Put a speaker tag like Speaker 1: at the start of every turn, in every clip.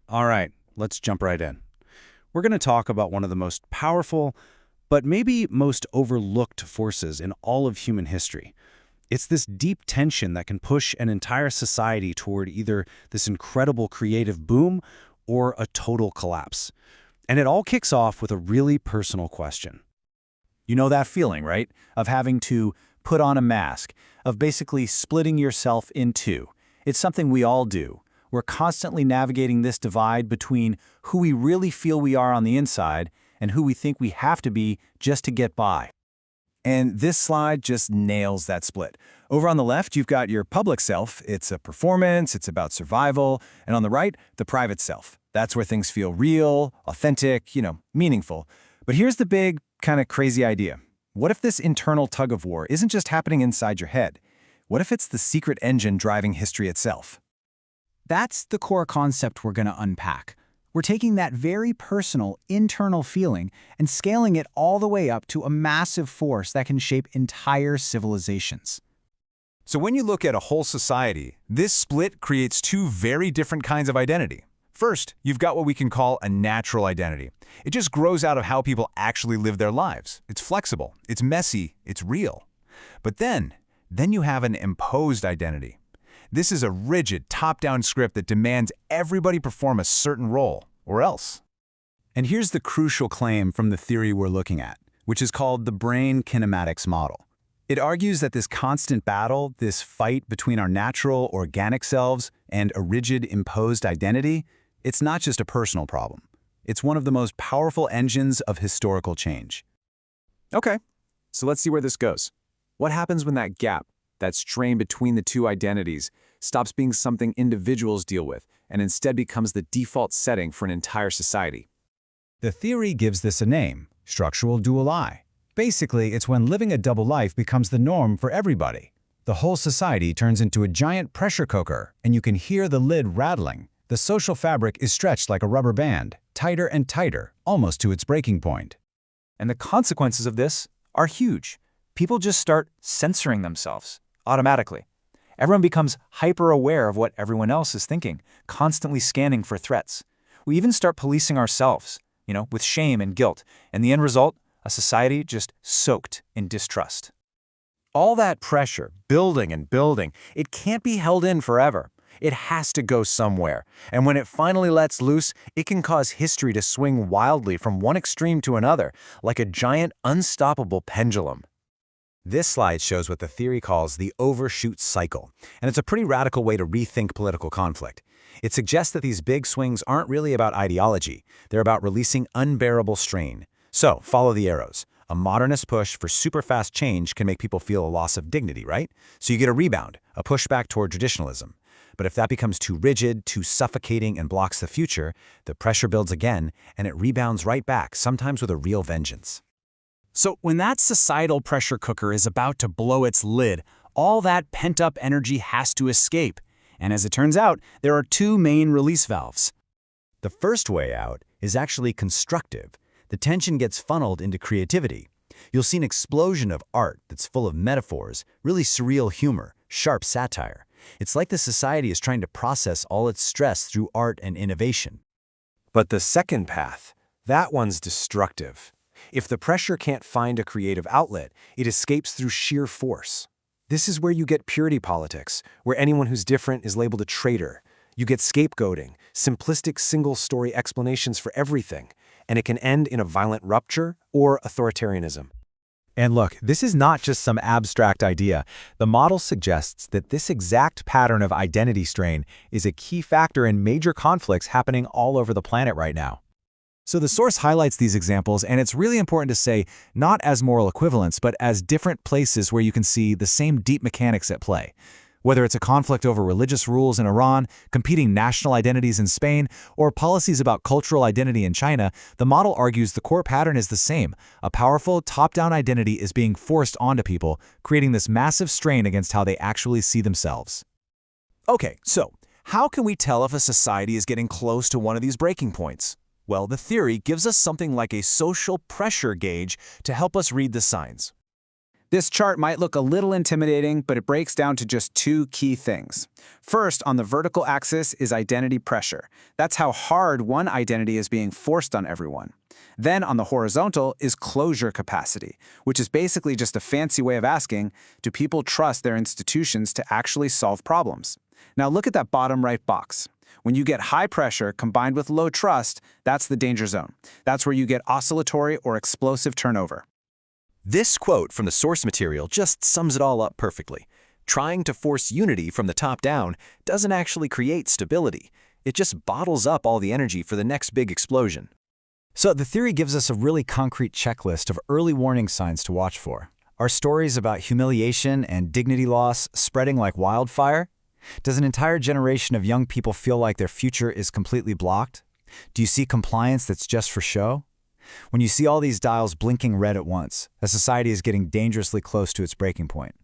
Speaker 1: All right, let's jump right in. We're going to talk about one of the most powerful, but maybe most overlooked forces in all of human history. It's this deep tension that can push an entire society toward either this incredible creative boom or a total collapse. And it all kicks off with a really personal question.
Speaker 2: You know that feeling, right? Of having to put on a mask, of basically splitting yourself in two. It's something we all do. We're constantly navigating this divide between who we really feel we are on the inside and who we think we have to be just to get by. And this slide just nails that split. Over on the left, you've got your public self. It's a performance, it's about survival. And on the right, the private self. That's where things feel real, authentic, meaningful. But here's the big, kind of crazy idea. What if this internal tug of war isn't just happening inside your head? What if it's the secret engine driving history itself?
Speaker 3: That's the core concept we're going to unpack. We're taking that very personal, internal feeling and scaling it all the way up to a massive force that can shape entire civilizations.
Speaker 4: So when you look at a whole society, this split creates two very different kinds of identity. First, you've got what we can call a natural identity. It just grows out of how people actually live their lives. It's flexible, it's messy, it's real. But then you have an imposed identity. This is a rigid, top-down script that demands everybody perform a certain role, or else.
Speaker 2: And here's the crucial claim from the theory we're looking at, which is called the Brain Kinematics Model. It argues that this constant battle, this fight between our natural, organic selves and a rigid, imposed identity, it's not just a personal problem. It's one of the most powerful engines of historical change.
Speaker 5: Okay, so let's see where this goes. What happens when that gap, that strain between the two identities, stops being something individuals deal with and instead becomes the default setting for an entire society?
Speaker 2: The theory gives this a name, structural dual I. Basically, it's when living a double life becomes the norm for everybody. The whole society turns into a giant pressure cooker, and you can hear the lid rattling. The social fabric is stretched like a rubber band, tighter and tighter, almost to its breaking point.
Speaker 5: And the consequences of this are huge. People just start censoring themselves automatically. Everyone becomes hyper-aware of what everyone else is thinking, constantly scanning for threats. We even start policing ourselves, with shame and guilt, and the end result, a society just soaked in distrust.
Speaker 4: All that pressure, building and building, it can't be held in forever. It has to go somewhere. And when it finally lets loose, it can cause history to swing wildly from one extreme to another, like a giant, unstoppable pendulum. This slide shows what the theory calls the overshoot cycle, and it's a pretty radical way to rethink political conflict. It suggests that these big swings aren't really about ideology. They're about releasing unbearable strain. So, follow the arrows. A modernist push for super-fast change can make people feel a loss of dignity, right? So you get a rebound, a pushback toward traditionalism. But if that becomes too rigid, too suffocating, and blocks the future, the pressure builds again, and it rebounds right back, sometimes with a real vengeance.
Speaker 3: So when that societal pressure cooker is about to blow its lid, all that pent-up energy has to escape. And as it turns out, there are two main release valves.
Speaker 2: The first way out is actually constructive. The tension gets funneled into creativity. You'll see an explosion of art that's full of metaphors, really surreal humor, sharp satire. It's like the society is trying to process all its stress through art and innovation.
Speaker 4: But the second path, that one's destructive. If the pressure can't find a creative outlet, it escapes through sheer force. This is where you get purity politics, where anyone who's different is labeled a traitor. You get scapegoating, simplistic single-story explanations for everything, and it can end in a violent rupture or authoritarianism. And look, this is not just some abstract idea. The model suggests that this exact pattern of identity strain is a key factor in major conflicts happening all over the planet right now.
Speaker 5: So the source highlights these examples, and it's really important to say not as moral equivalents, but as different places where you can see the same deep mechanics at play. Whether it's a conflict over religious rules in Iran, competing national identities in Spain, or policies about cultural identity in China, the model argues the core pattern is the same. A powerful, top-down identity is being forced onto people, creating this massive strain against how they actually see themselves. Okay, so how can we tell if a society is getting close to one of these breaking points? Well, the theory gives us something like a social pressure gauge to help us read the signs.
Speaker 3: This chart might look a little intimidating, but it breaks down to just two key things. First, on the vertical axis is identity pressure. That's how hard one identity is being forced on everyone. Then on the horizontal is closure capacity, which is basically just a fancy way of asking, do people trust their institutions to actually solve problems? Now look at that bottom right box. When you get high pressure combined with low trust, that's the danger zone. That's where you get oscillatory or explosive turnover.
Speaker 6: This quote from the source material just sums it all up perfectly. Trying to force unity from the top down doesn't actually create stability. It just bottles up all the energy for the next big explosion.
Speaker 2: So the theory gives us a really concrete checklist of early warning signs to watch for. Are stories about humiliation and dignity loss spreading like wildfire? Does an entire generation of young people feel like their future is completely blocked? Do you see compliance that's just for show? When you see all these dials blinking red at once, a society is getting dangerously close to its breaking point.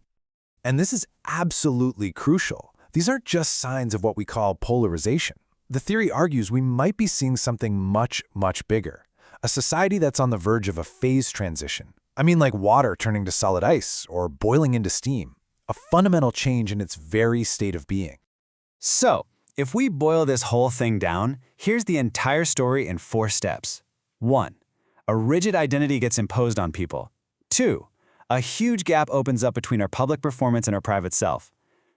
Speaker 4: And this is absolutely crucial. These aren't just signs of what we call polarization. The theory argues we might be seeing something much, much bigger. A society that's on the verge of a phase transition. I mean, like water turning to solid ice or boiling into steam. A fundamental change in its very state of being.
Speaker 2: So, if we boil this whole thing down, here's the entire story in 4 steps. 1. A rigid identity gets imposed on people. 2. A huge gap opens up between our public performance and our private self.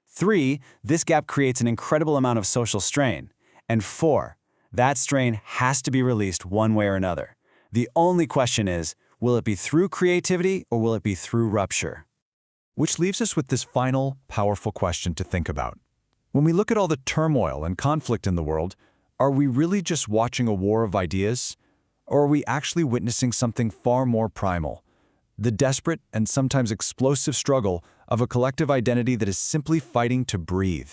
Speaker 2: 3. This gap creates an incredible amount of social strain. And 4. That strain has to be released one way or another. The only question is, will it be through creativity or will it be through rupture?
Speaker 5: Which leaves us with this final, powerful question to think about. When we look at all the turmoil and conflict in the world, are we really just watching a war of ideas? Or are we actually witnessing something far more primal? The desperate and sometimes explosive struggle of a collective identity that is simply fighting to breathe.